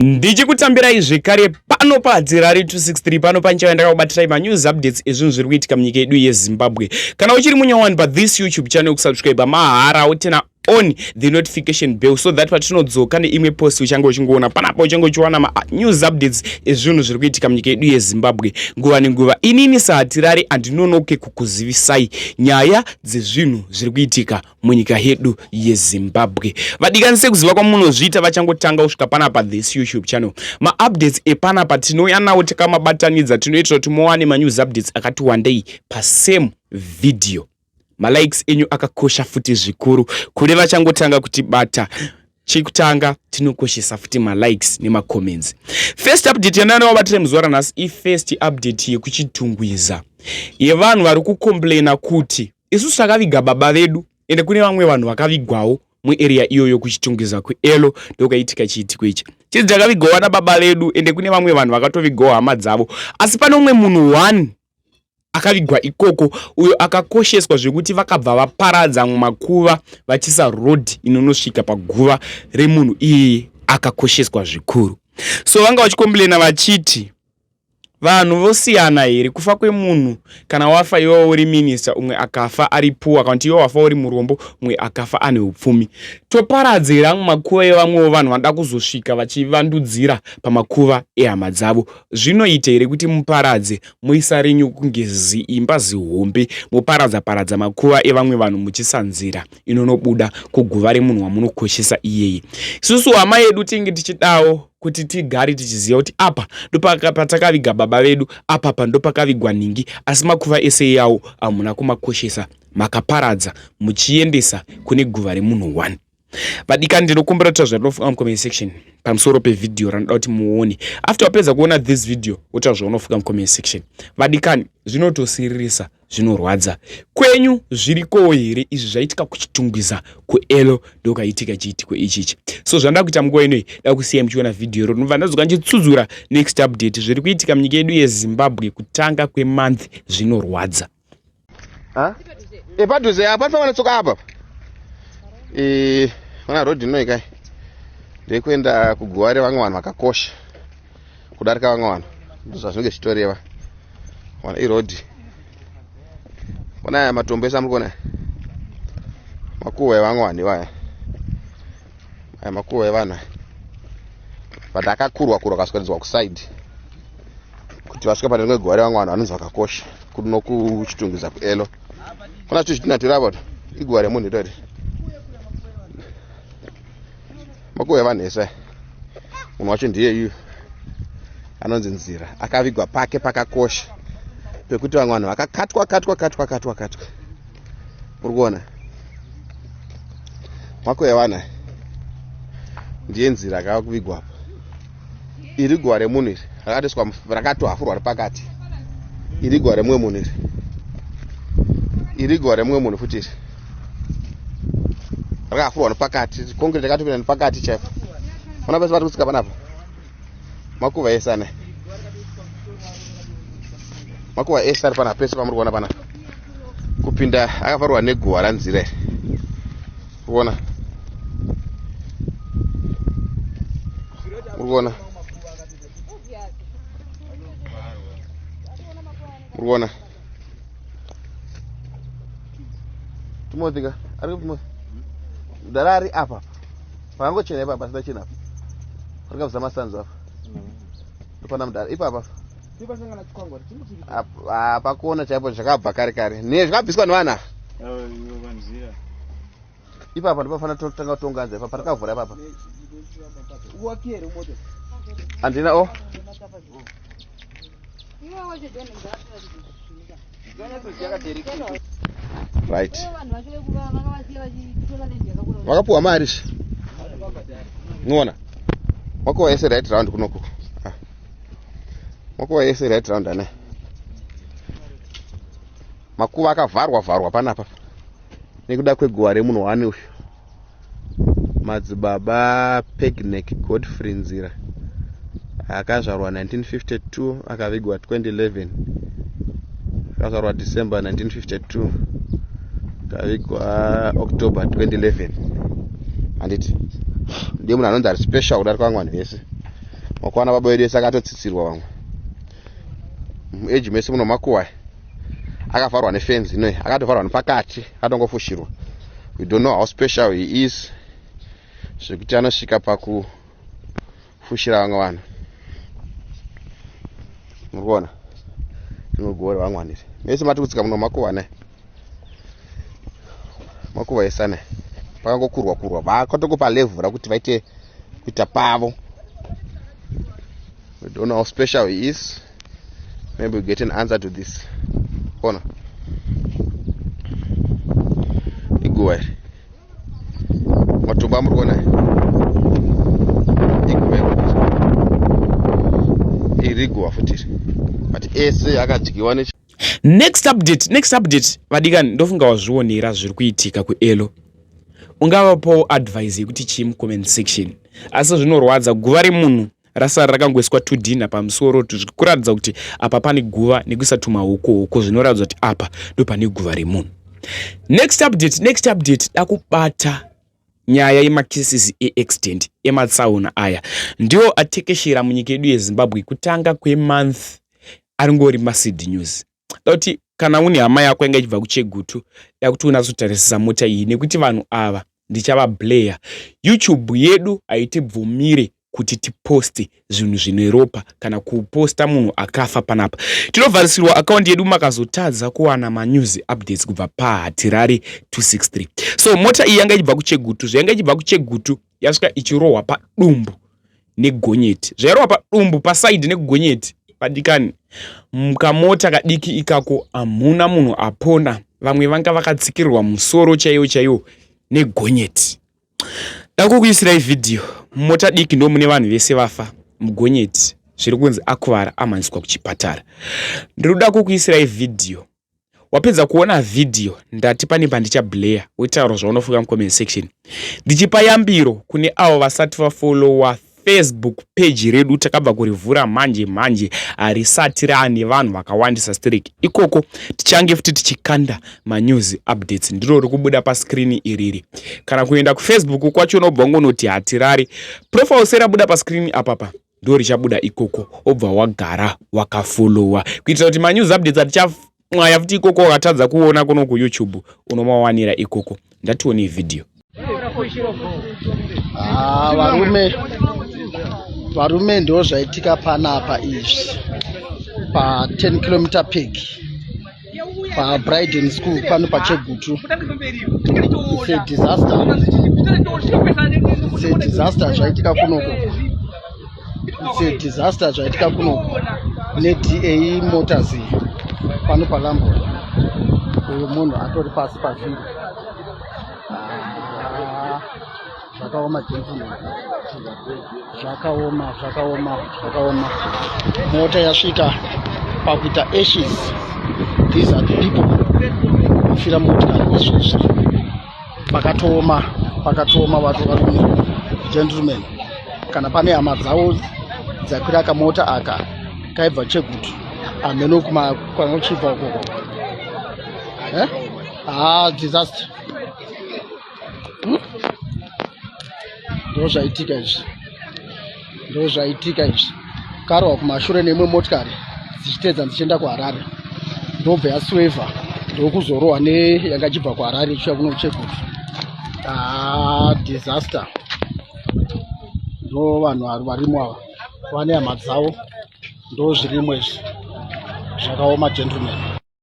Ndichikutambirai zvekare pano paDzirari 263 pano panchaya ndakabatirai manews updates ezvinhu zviri kuitika munyika yedu yeZimbabwe. Kana uchiri munyawani pa this YouTube channel kusubscribe mahara wotena on the notification bell so that patinodzoka neimwe post uchange uchingoona panapa uchange uchiwana news updates ezvinhu zviri kuitika munyika yedu yeZimbabwe nguva nenguva. Inini saDzirari andinonoke kukuzivisai nyaya dzezvinhu zviri kuitika munyika yedu yeZimbabwe. Vadikanise kuziva kwamunozviita vachangotanga kusvika panapa this YouTube channel. Ma-updates epanapa tinouya nawo takamabatanidza tinoitira kuti muwane ma-news updates akati wandei pasame video. Malikes enyu akakosha futi zvikuru kune vachangotanga kutibata. Chekutanga tinokoshesa futi malikes nemacomments. First update yandinobatira muzuva ranhasi i-first update yekuchitungwiza yevanhu vari kukomplaina kuti isusu takaviga baba vedu ende kune vamwe vanhu vakavigwawo muarea iyoyo kuchitungwiza kuElo ndokaitika chiitiko ichi. Chidzi takavigwawo nababa vedu ende kune vamwe vanhu vakatovigwawo hama dzavo, asi pane umwe munhu 1 akavigwa ikoko uyo akakosheswa zvekuti vakabva vaparadza mumakuva vachisa road inonosvika paguva remunhu iyeye akakosheswa zvikuru. So vanga vachikomplaina vachiti vanhu vosiyana here, kufa kwemunhu kana wafa iwe uri minister umwe akafa ari poor, kana iwe wafa uri murombo umwe akafa ane upfumi. Toparadzira mumakuva evamwewo vanhu vanoda kuzosvika vachivandudzira pamakuva ehama dzavo. Zvinoita here kuti muparadze muisa renyu kunge imba zihombe, muparadza makuva evamwe vanhu muchisanzira inonobuda kuguva remunhu wamunokoshesa iyeye. Isusu hama yedu tinge tichidawo kuti tigari tichiziva kuti apa ndopatakaviga baba vedu, apa ndopakavigwa ningi, asi makuva ese yawo amuna kumakoshesa, makaparadza muchiendesa kune guva remunhu 1. Vadikani ndinokumbira kuti zvanofunga mucomment section pamusoro pevideo ranoda kuti muone. After wapedza kuona this video wota zvaunofunga mucomment section. Vadikani zvinotosiririsa, zvinorwadza. Kwenyu zvirikowo here izvi zvaitika kuchitungwiza kuElo ndokaitika chiitiko ichichi. So zvanda kuita munguva inoi da kusiya muchiona video ro ndinobva ndazoka ndichitsudzura next update zviri kuitika munyika yedu yeZimbabwe kutanga kwemonth zvinorwadza. Padhuze apa pamwe tsoka apa. Wana road inoika ndekuenda kuguva revamwe vanhu vakakosha kudarika vamwe vanhu, ndozvazvinenge zvitoreva. Wana iroad ona matombo ese amuri kuona makuva evamwe vanhu ivaya, aya makuva evanhu but akakurwa akaswededzwa kuside kuti vasvike pane rimwe guva revamwe vanhu vanonzi vakakosha kuri nokuchitungwiza kuElo. Ona zviti zvitinatirapo iguva remunhu itori makuva evanhu ese. Munhu wacho ndiye iyu anonzi Nzira, akavigwa pake pakakosha pekuti vamwe vanhu vakakatwa. Muri kuona makuva evanhu ndiye Nzira akava kuvigwa apa. Iri guva remunhu iri rakatiswa rakatohafurwa ripakati. Iri guva remumwe munhu iri guva remumwe munhu futi iri rakahafurwa nepakati, concrete yakatopinda nepakati chaipo. Ona pese pari kutsika panapa makuva ese ane, makuva ese ari panapa pese pamuri kuona panapa kupinda akavharwa neguva raNzira iri. Kuona muri kuona tumotika ari kumo darari apa pangochena ipa pasina chena rikabva masanzo apa ndopana mudara ipa apa apa kuona chaipo zvakabva kare ne zvakabviswa nevanhu ipa apa ndopafana totanga kutonganza ipa patakavhura ipa handina o right wakapuwa mari unoona makuva ese right round kunoku makuva ese right round ane makuva akavharwa panapa nekuda kweguva remunhu 1 uyu madzibaba Pegneck Godfrey Nzira akazvarwa 1952 akavigwa 2011, akazvarwa December 1952 akavigwa October 2011. Handiti ndiye munhu anonzi ari special kudarika vamwe vanhu vese. Wakwana baba vedu akatotsitsirwa vamwe. Eji mese muno makuwa. Akavharwa nefence inoyi, akatovharwa nepakati, akatongofushirwa. We don't know how special he is. Zvekuti anosvika pakufushira vamwe vanhu. Murikuona? Inogore vamwe mese matikutsika muno makuwa ne. Makuwa esane. Pakangokurwa vakatokupa level rakuti vaite kuita pavo. We don't know how special he is. Maybe we get an answer to this. Ona. Iguwa. Matumba murikuona. Iguwa futi. But ese akadyiwa ne. Next update vadikani ndofunga wazvionera zviri kuitika kuElo. Ungavapo advice yekuti chii comment section. Asi zvinorwadza guva remunhu rasara rakangoiswa 2D pamusoro zvikuratidza kuti apa pane guva nekuisa tumahoko zvinoratidza kuti apa ndo pane guva remunhu. Next update dakubata nyaya yemacases eextent ematsaona aya ndiwo atekeshera munyika yedu yeZimbabwe kutanga kwemonth aringori masid news. Dauti kana une hama yako yanga ichibva kuChegutu yakuti unazotarisisa mota iyi nekuti vanhu ava ndichava blair. YouTube yedu haitibvumire kuti tiposte zvinhu zvine ropa kana kuposta munhu akafa panapa. Tinovharisirwa account yedu makazotadza kuwana manews updates kubva paHatirari 263. So mota iyi yanga ichibva kuChegutu, zvayanga ichibva kuChegutu yasvika ichirohwa padumbu negonyeti. Zvairohwa padumbu paside negonyeti. Padikani mukamota kadiki ikako hamuna munhu apona, vamwe vanga vakatsikirirwa musoro chaiyo negonyeti. Dakukuisirai video mota diki ndo mune vanhu vese vafa mugonyeti zviri kunzi akuvara amaniswa kuchipatara. Ndinoda kukuisirai video. Wapedza kuona video ndati pane pandichablair wotaura zvaunofunga mucomment section. Ndichipa yambiro kune avo vasati vafollowa Facebook page redu takabva kurivhura manje harisati raane vanhu vakawandisa strike. Ikoko tichange futi tichikanda manews updates ndiro rikubuda pascreen iriri. Kana kuenda kuFacebook kwacho unobva ngonoti Hatirari. Profile sera buda pascreen apapa ndo richabuda ikoko obva wagara wakafollowa kuitira kuti manews updates atichafumwaya futi ikoko wakatadza kuona kuno kuYouTube unomawanira ikoko. Ndatione video. Varume ndo zvaitika panapa izvi pa 10 km peg pa Bryden School pano paChegutu. It's a disaster zvaitika kunoko. NeDA Motors pano palambo. Uyu munhu atori pasi pazviri. Zvakaoma gentlemen. Zvakaoma. Mota yasvika pakuita ashes. These are the people wafira motikari izvozvi. Pakatooma varume. Gentlemen, kana pane hama dzavo dzakwira kamota aka kaibva Chegutu ameno kwanochibva ukoko. Disaster. Ndo zvaitika izvi. Karwa kumashure nemwe motikari dzichitedza dzichienda kuHarare. Ndobva yaswevha ndokuzorohwa neyanga ichibva kuHarare ichiuya kuno kuChegutu. Disaster. Ndo vanhu varimo ava vane hama dzavo ndo zvirimo izvi. Zvakaoma gentlemen.